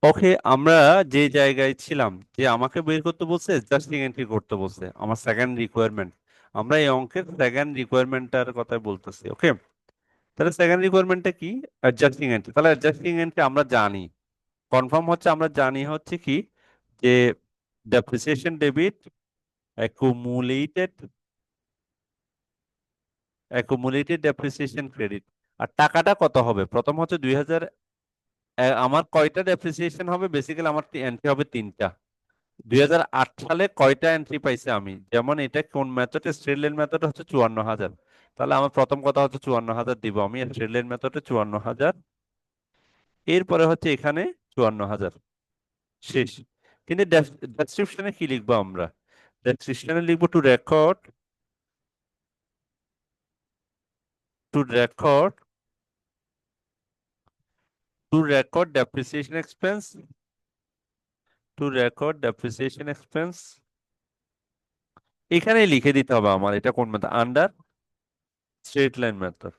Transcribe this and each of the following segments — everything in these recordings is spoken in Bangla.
ওকে, আমরা যে জায়গায় ছিলাম, যে আমাকে বের করতে বলছে, অ্যাডজাস্টিং এন্ট্রি করতে বলছে, আমার সেকেন্ড রিকোয়ারমেন্ট। আমরা এই অঙ্কের সেকেন্ড রিকোয়ারমেন্টটার কথা বলতেছি। ওকে, তাহলে সেকেন্ড রিকোয়ারমেন্টটা কি? Adjusting entry. তাহলে অ্যাডজাস্টিং এন্ট্রি আমরা জানি, কনফার্ম হচ্ছে, আমরা জানি হচ্ছে কি, যে depreciation debit, accumulated accumulated depreciation credit. আর টাকাটা কত হবে? প্রথম হচ্ছে 2000। আমার কয়টা ডেপ্রিসিয়েশন হবে? বেসিক্যালি আমার এন্ট্রি হবে তিনটা। 2008 সালে কয়টা এন্ট্রি পাইছে আমি, যেমন এটা কোন মেথডে, স্ট্রেট লাইন মেথড হচ্ছে 54,000। তাহলে আমার প্রথম কথা হচ্ছে 54,000 দিব আমি স্ট্রেট লাইন মেথডে, 54,000। এরপরে হচ্ছে এখানে 54,000 শেষ। কিন্তু ডেসক্রিপশনে কি লিখবো আমরা? ডেসক্রিপশনে লিখবো to record depreciation expense, to record depreciation expense. এখানে লিখে দিতে হবে আমার এটা কোন method, under straight line method.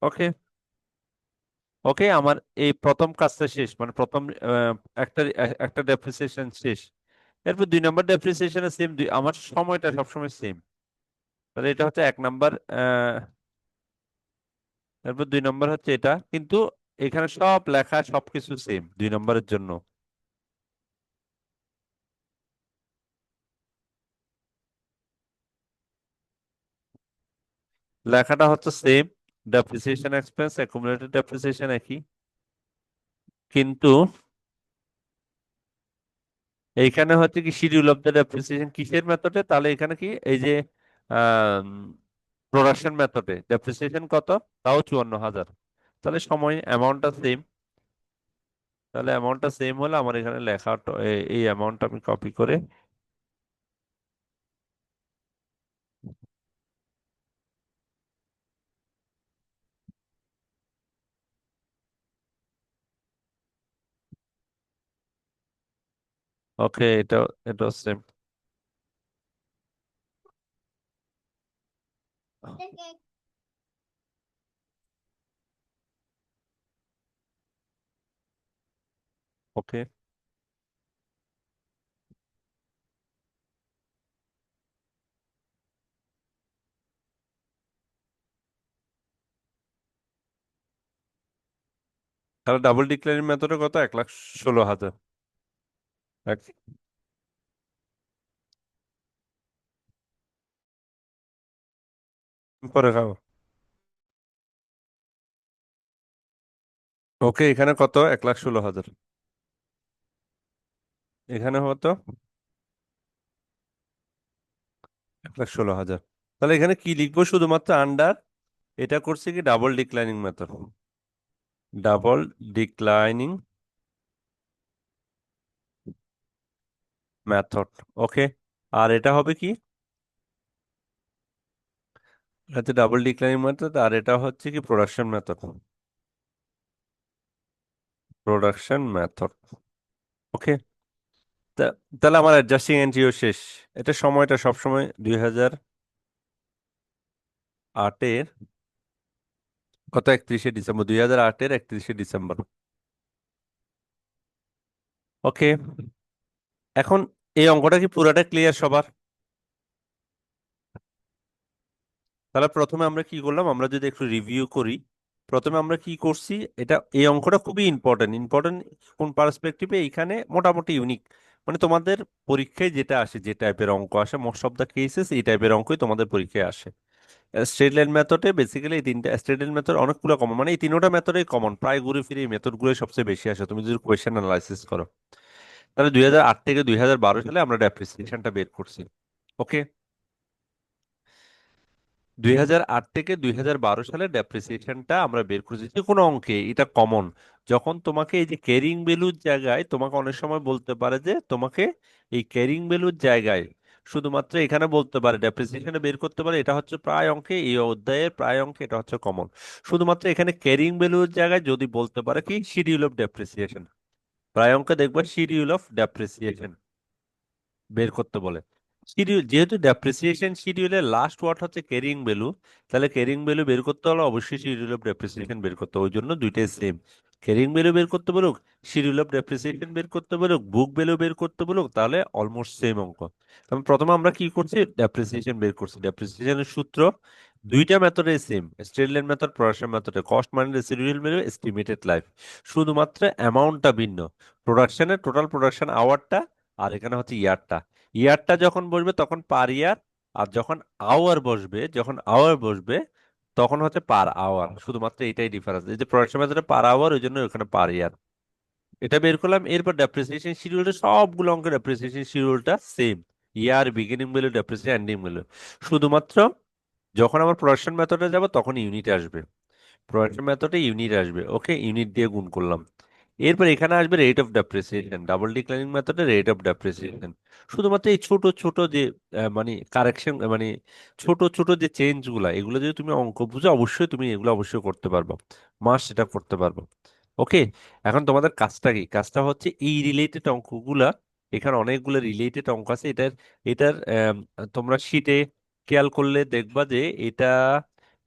Okay, okay, আমার এই প্রথম কাজটা শেষ, মানে প্রথম একটা একটা ডেপ্রিসিয়েশন শেষ। এরপর 2 নম্বর ডেপ্রিসিয়েশনের সেম, আমার সময়টা সবসময় সেম। তাহলে এটা হচ্ছে 1 নম্বর। এরপর 2 নম্বর হচ্ছে এটা, কিন্তু এখানে সব লেখা সবকিছু সেম 2 নম্বরের জন্য। লেখাটা হচ্ছে same, depreciation expense, accumulated depreciation একই, কিন্তু এইখানে হচ্ছে কি শিডিউল অফ দ্য ডেপ্রিসিয়েশন কিসের মেথডে? তাহলে এখানে কি, এই যে প্রোডাকশন মেথডে ডেপ্রিসিয়েশন কত? তাও 54,000। তাহলে সময় অ্যামাউন্টটা সেম। তাহলে অ্যামাউন্টটা সেম হলে আমার এখানে লেখা এই অ্যামাউন্টটা আমি কপি করে, ওকে, এটা সেম। ওকে, তাহলে ডাবল ডিক্লারিং মেথডে কত? 1,16,000। এক- পরে খাও। ওকে, এখানে কত? 1,16,000। এখানে কত? 1,16,000। তাহলে এখানে কি লিখবো? শুধুমাত্র আন্ডার, এটা করছে কি double declining method, double declining method. Okay, আর এটা হবে কি? এটা হচ্ছে ডাবল ডিক্লাইনিং মেথড, আর এটা হচ্ছে কি প্রোডাকশন মেথড, প্রোডাকশন মেথড। ওকে, তাহলে আমার অ্যাডজাস্টিং এন্ট্রিও শেষ। এটা সময়টা সবসময় 2008-এর কত, 31শে ডিসেম্বর, 2008-এর 31শে ডিসেম্বর। ওকে, এখন এই অঙ্কটা কি পুরাটা ক্লিয়ার সবার? তাহলে প্রথমে আমরা কি করলাম, আমরা যদি একটু রিভিউ করি। প্রথমে আমরা কি করছি, এটা এই অঙ্কটা খুবই ইম্পর্টেন্ট। ইম্পর্টেন্ট কোন পার্সপেক্টিভে? এইখানে মোটামুটি ইউনিক, মানে তোমাদের পরীক্ষায় যেটা আসে, যে টাইপের অঙ্ক আসে, মোস্ট অফ দ্য কেসেস এই টাইপের অঙ্কই তোমাদের পরীক্ষায় আসে। স্ট্রেট লাইন মেথডে বেসিক্যালি এই তিনটা স্ট্রেট লাইন মেথড অনেকগুলো কমন, মানে এই তিনটা মেথডই কমন, প্রায় ঘুরে ফিরে এই মেথডগুলো সবচেয়ে বেশি আসে তুমি যদি কোয়েশ্চেন অ্যানালাইসিস করো। তাহলে 2008 থেকে 2012 সালে আমরা ডেপ্রিসিয়েশনটা বের করছি। ওকে, 2008 থেকে 2012 সালে ডেপ্রিসিয়েশনটা আমরা বের করেছি যে কোনো অঙ্কে, এটা কমন। যখন তোমাকে এই যে ক্যারিং ভ্যালুর জায়গায় তোমাকে অনেক সময় বলতে পারে যে তোমাকে এই ক্যারিং ভ্যালুর জায়গায় শুধুমাত্র এখানে বলতে পারে ডেপ্রিসিয়েশনে বের করতে পারে, এটা হচ্ছে প্রায় অঙ্কে, এই অধ্যায়ের প্রায় অঙ্কে এটা হচ্ছে কমন। শুধুমাত্র এখানে ক্যারিং ভ্যালুর জায়গায় যদি বলতে পারে কি শিডিউল অফ ডেপ্রিসিয়েশন, প্রায় অঙ্কে দেখবে শিডিউল অফ ডেপ্রিসিয়েশন বের করতে বলে। শিডিউল, যেহেতু ডেপ্রিসিয়েশন শিডিউলের লাস্ট ওয়ার্ড হচ্ছে ক্যারিং ভ্যালু, তাহলে ক্যারিং ভ্যালু বের করতে হলে অবশ্যই শিডিউল অফ ডেপ্রিসিয়েশন বের করতে হবে। ওই জন্য দুইটাই সেম। ক্যারিং ভ্যালু বের করতে বলুক, শিডিউল অফ ডেপ্রিসিয়েশন বের করতে বলুক, বুক ভ্যালু বের করতে বলুক, তাহলে অলমোস্ট সেম অঙ্ক। তবে প্রথমে আমরা কি করছি, ডেপ্রিসিয়েশন বের করছি। ডেপ্রিসিয়েশনের সূত্র দুইটা মেথডে same, straight line method, production মেথডে। কস্ট মানে রেসিডুয়াল ভ্যালু, এস্টিমেটেড লাইফ, শুধুমাত্র অ্যামাউন্টটা ভিন্ন। প্রোডাকশনের টোটাল প্রোডাকশন আওয়ারটা, আর এখানে হচ্ছে ইয়ারটা। ইয়ারটা যখন বসবে তখন পার ইয়ার, আর যখন আওয়ার বসবে তখন হচ্ছে পার আওয়ার। শুধুমাত্র এটাই ডিফারেন্স, এই যে প্রোডাকশন মেথডে পার আওয়ার, ওই জন্য ওখানে পার ইয়ার। এটা বের করলাম। এরপর ডেপ্রিসিয়েশন শিডিউলটা, সবগুলো অঙ্কের ডেপ্রিসিয়েশন শিডিউলটা same. Year beginning value, depreciation ending value. শুধুমাত্র যখন আমার প্রোডাকশন মেথডে যাব তখন ইউনিট আসবে, প্রোডাকশন মেথডে ইউনিট আসবে। ওকে, ইউনিট দিয়ে গুণ করলাম। এরপর এখানে আসবে rate of depreciation, double declining মেথডে রেট অফ ডেপ্রিসিয়েশন। শুধুমাত্র এই ছোট ছোট যে মানে কারেকশন, মানে ছোট ছোট যে চেঞ্জ গুলা, এগুলো যদি তুমি অঙ্ক বুঝো অবশ্যই তুমি এগুলো অবশ্যই করতে পারবে, মাস সেটা করতে পারবে। ওকে, এখন তোমাদের কাজটা কি? কাজটা হচ্ছে এই রিলেটেড অঙ্কগুলা, এখানে অনেকগুলো রিলেটেড অঙ্ক আছে। এটার তোমরা শিটে খেয়াল করলে দেখবা যে এটা,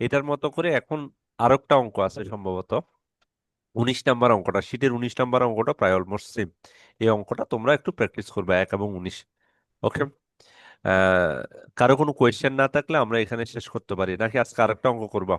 এটার মতো করে এখন আরেকটা অঙ্ক আছে সম্ভবত, 19 নাম্বার অঙ্কটা, শীটের 19 নাম্বার অঙ্কটা প্রায় অলমোস্ট সেম। এই অঙ্কটা তোমরা একটু প্র্যাকটিস করবে, 1 এবং 19। ওকে, কারো কোনো কোয়েশ্চেন না থাকলে আমরা এখানে শেষ করতে পারি, নাকি আজকে আরেকটা অঙ্ক করবা?